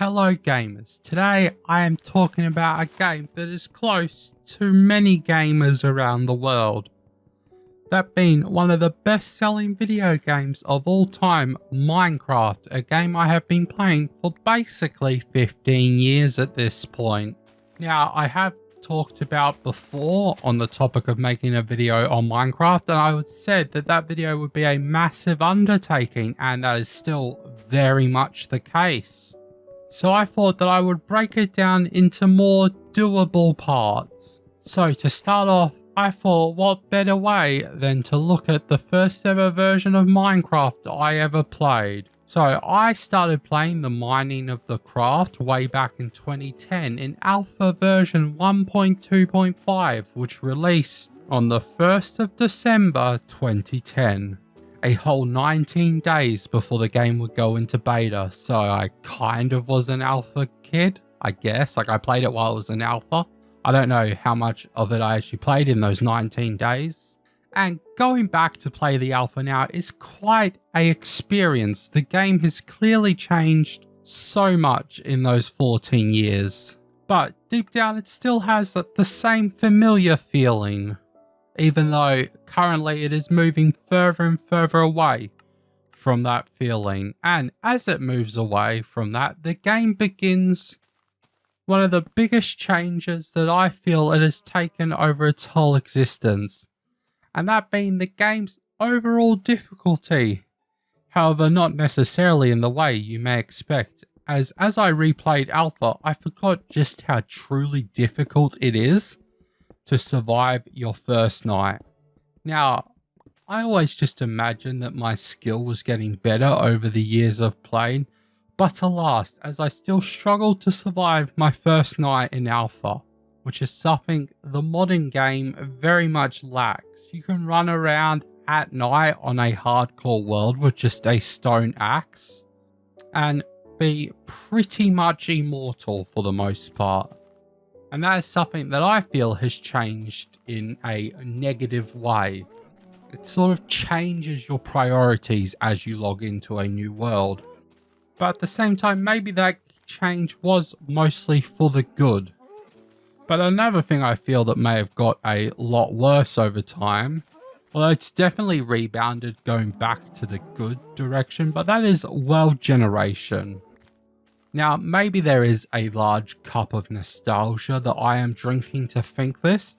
Hello gamers, today I am talking about a game that is close to many gamers around the world. That being one of the best selling video games of all time, Minecraft, a game I have been playing for basically 15 years at this point. Now I have talked about before on the topic of making a video on Minecraft, and I said that that video would be a massive undertaking, and that is still very much the case. So I thought that I would break it down into more doable parts. So to start off, I thought what better way than to look at the first ever version of Minecraft I ever played. So I started playing the mining of the craft way back in 2010 in alpha version 1.2.5, which released on the 1st of December 2010. A whole 19 days before the game would go into beta, so I kind of was an alpha kid, I guess. Like, I played it while it was an alpha. I don't know how much of it I actually played in those 19 days. And going back to play the alpha now is quite an experience. The game has clearly changed so much in those 14 years. But deep down it still has the same familiar feeling, even though currently it is moving further and further away from that feeling. And as it moves away from that, the game begins one of the biggest changes that I feel it has taken over its whole existence, and that being the game's overall difficulty. However, not necessarily in the way you may expect, as I replayed alpha, I forgot just how truly difficult it is to survive your first night. Now, I always just imagined that my skill was getting better over the years of playing, but alas, as I still struggled to survive my first night in alpha, which is something the modern game very much lacks. You can run around at night on a hardcore world with just a stone axe and be pretty much immortal for the most part. And that is something that I feel has changed in a negative way. It sort of changes your priorities as you log into a new world. But at the same time, maybe that change was mostly for the good. But another thing I feel that may have got a lot worse over time, although it's definitely rebounded going back to the good direction, but that is world generation. Now, maybe there is a large cup of nostalgia that I am drinking to think this,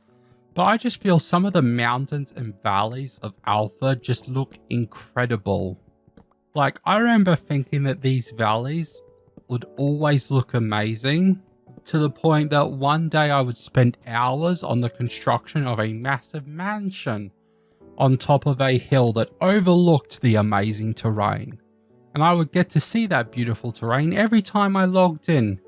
but I just feel some of the mountains and valleys of alpha just look incredible. Like, I remember thinking that these valleys would always look amazing, to the point that one day I would spend hours on the construction of a massive mansion on top of a hill that overlooked the amazing terrain. And I would get to see that beautiful terrain every time I logged in.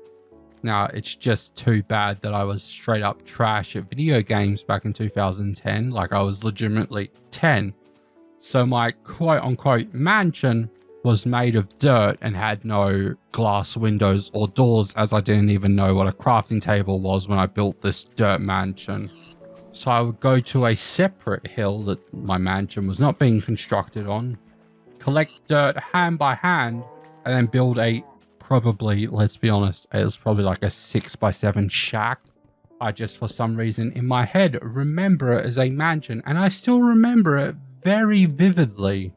Now, it's just too bad that I was straight up trash at video games back in 2010. Like, I was legitimately 10. So my quote unquote mansion was made of dirt and had no glass windows or doors, as I didn't even know what a crafting table was when I built this dirt mansion. So I would go to a separate hill that my mansion was not being constructed on, collect dirt hand by hand, and then build a probably, let's be honest, it was probably like a 6x7 shack. I just, for some reason in my head, remember it as a mansion, and I still remember it very vividly,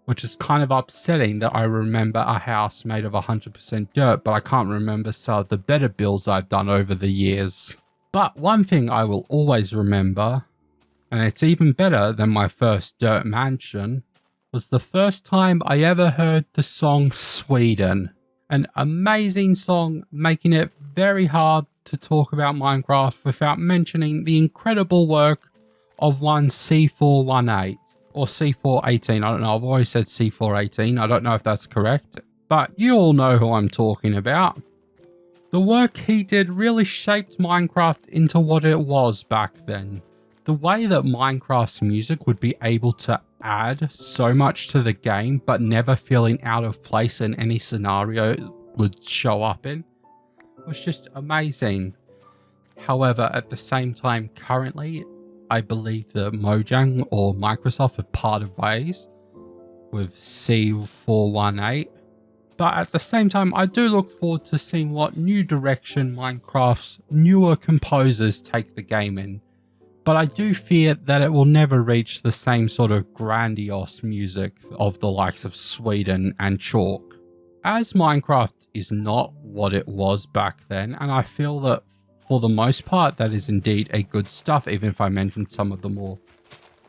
which is kind of upsetting that I remember a house made of 100% dirt, but I can't remember some of the better builds I've done over the years. But one thing I will always remember, and it's even better than my first dirt mansion, was the first time I ever heard the song Sweden. An amazing song, making it very hard to talk about Minecraft without mentioning the incredible work of one C418 or C418. I don't know, I've always said C418. I don't know if that's correct, but you all know who I'm talking about. The work he did really shaped Minecraft into what it was back then. The way that Minecraft's music would be able to add so much to the game but never feeling out of place in any scenario it would show up in was just amazing. However, at the same time, currently I believe that Mojang or Microsoft have parted ways with C418, But at the same time, I do look forward to seeing what new direction Minecraft's newer composers take the game in. But I do fear that it will never reach the same sort of grandiose music of the likes of Sweden and Chalk. As Minecraft is not what it was back then, and I feel that for the most part that is indeed a good stuff, even if I mentioned some of the more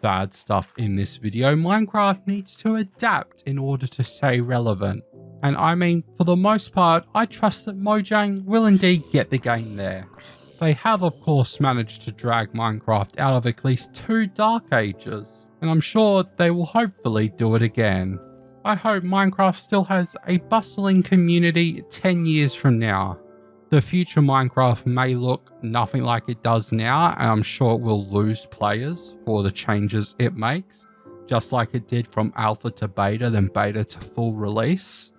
bad stuff in this video, Minecraft needs to adapt in order to stay relevant. And I mean, for the most part, I trust that Mojang will indeed get the game there. They have of course managed to drag Minecraft out of at least 2 dark ages, and I'm sure they will hopefully do it again. I hope Minecraft still has a bustling community 10 years from now. The future Minecraft may look nothing like it does now, and I'm sure it will lose players for the changes it makes, just like it did from alpha to beta, then beta to full release.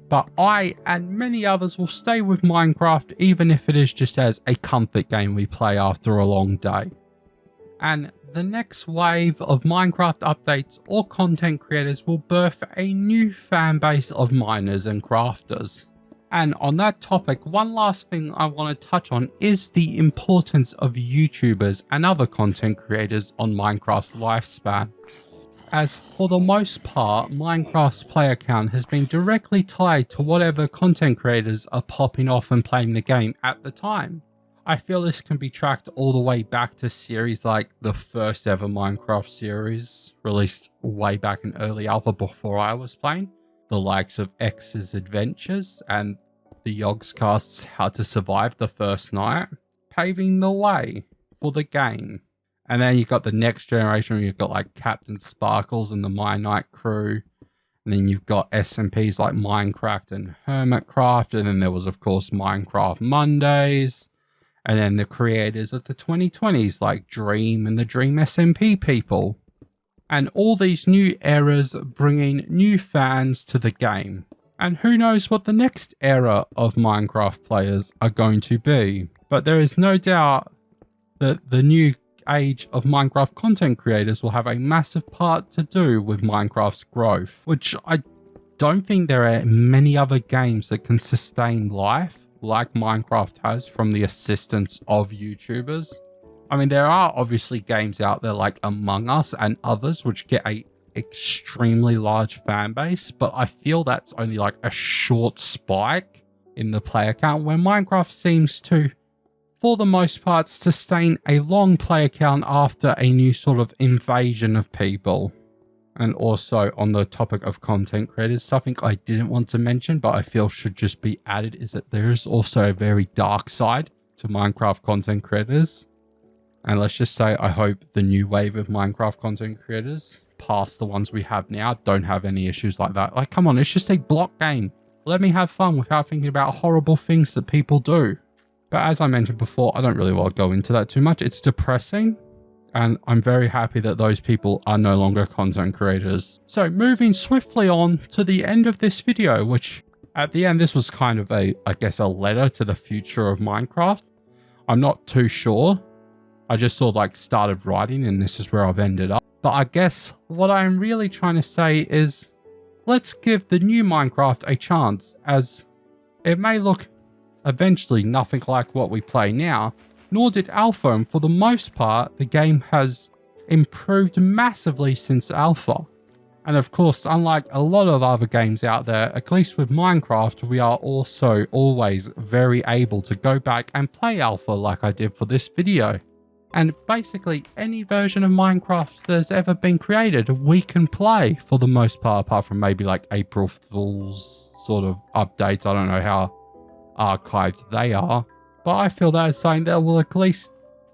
But I and many others will stay with Minecraft even if it is just as a comfort game we play after a long day. And the next wave of Minecraft updates or content creators will birth a new fan base of miners and crafters. And on that topic, one last thing I want to touch on is the importance of YouTubers and other content creators on Minecraft's lifespan. As for the most part, Minecraft's player count has been directly tied to whatever content creators are popping off and playing the game at the time. I feel this can be tracked all the way back to series like the first ever Minecraft series, released way back in early alpha before I was playing, the likes of X's Adventures and the Yogscast's How to Survive the First Night, paving the way for the game. And then you've got the next generation where you've got like Captain Sparkles and the MineKnight crew. And then you've got SMPs like Minecraft and Hermitcraft. And then there was, of course, Minecraft Mondays. And then the creators of the 2020s like Dream and the Dream SMP people. And all these new eras bringing new fans to the game. And who knows what the next era of Minecraft players are going to be. But there is no doubt that the new age of Minecraft content creators will have a massive part to do with Minecraft's growth, which I don't think there are many other games that can sustain life like Minecraft has from the assistance of YouTubers. I mean, there are obviously games out there like Among Us and others which get a extremely large fan base, but I feel that's only like a short spike in the player count, where Minecraft seems to, for the most part, sustain a long player count after a new sort of invasion of people. And also on the topic of content creators, something I didn't want to mention but I feel should just be added is that there is also a very dark side to Minecraft content creators. And let's just say I hope the new wave of Minecraft content creators, past the ones we have now, don't have any issues like that. Like, come on, it's just a block game. Let me have fun without thinking about horrible things that people do. But as I mentioned before, I don't really want to go into that too much. It's depressing, and I'm very happy that those people are no longer content creators. So moving swiftly on to the end of this video, which at the end, this was kind of I guess a letter to the future of Minecraft. I'm not too sure. I just sort of like started writing and this is where I've ended up. But I guess what I'm really trying to say is let's give the new Minecraft a chance, as it may look eventually nothing like what we play now, nor did alpha, and for the most part the game has improved massively since alpha. And of course, unlike a lot of other games out there, at least with Minecraft, we are also always very able to go back and play alpha like I did for this video. And basically any version of Minecraft that's ever been created we can play for the most part, apart from maybe like April Fool's sort of updates. I don't know how archived they are, but I feel that is something that will at least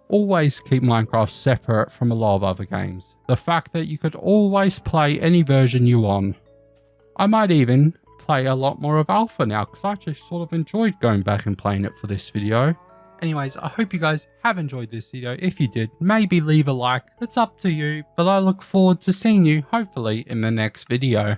always keep Minecraft separate from a lot of other games. The fact that you could always play any version you want. I might even play a lot more of alpha now, because I actually sort of enjoyed going back and playing it for this video. Anyways, I hope you guys have enjoyed this video. If you did, maybe leave a like. It's up to you, but I look forward to seeing you hopefully in the next video.